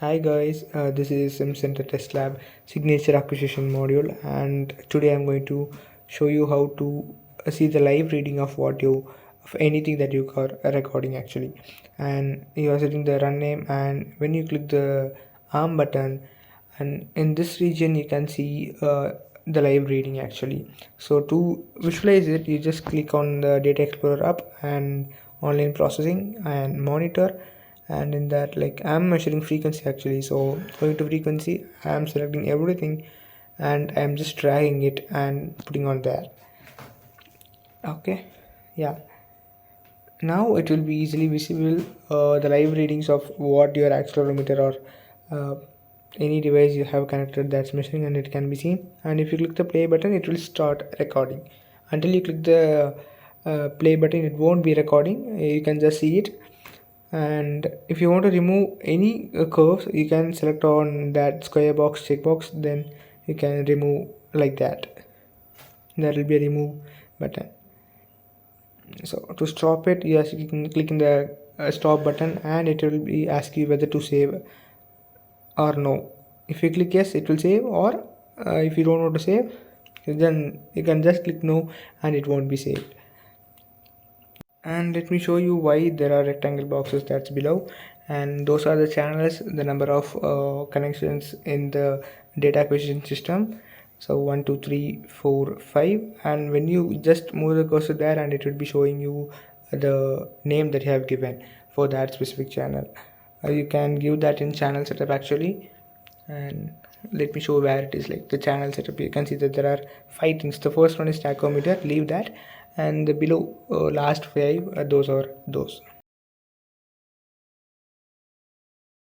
Hi guys, this is Simcenter Testlab signature acquisition module, and today I'm going to show you how to see the live reading of audio of anything that you are recording actually. And you are setting the run name, and when you click the arm button, and in this region you can see the live reading actually. So to visualize it, you just click on the Data Explorer up and online processing and monitor, and in that, like, I'm measuring frequency actually. So going to frequency, I'm selecting everything and I'm just dragging it and putting on there. Okay, yeah, now it will be easily visible, the live readings of what your accelerometer or any device you have connected that's measuring, and it can be seen. And if you click the play button, it will start recording. Until you click the play button, it won't be recording. You can just see it. And if you want to remove any curves, you can select on that square box checkbox, then you can remove like that. There will be a remove button. So to stop it, you can click in the stop button, and it will be ask you whether to save or no. If you click yes, it will save, or if you don't want to save, then you can just click no and it won't be saved. And let me show you why there are rectangle boxes that's below, and those are the channels, the number of connections in the data acquisition system. So 1 2 3 4 5, and when you just move the cursor there, and it will be showing you the name that you have given for that specific channel. You can give that in channel setup actually. And let me show where it is, like the channel setup. You can see that there are 5 things. The first one is tachometer, leave that, and the below last 5, those are those.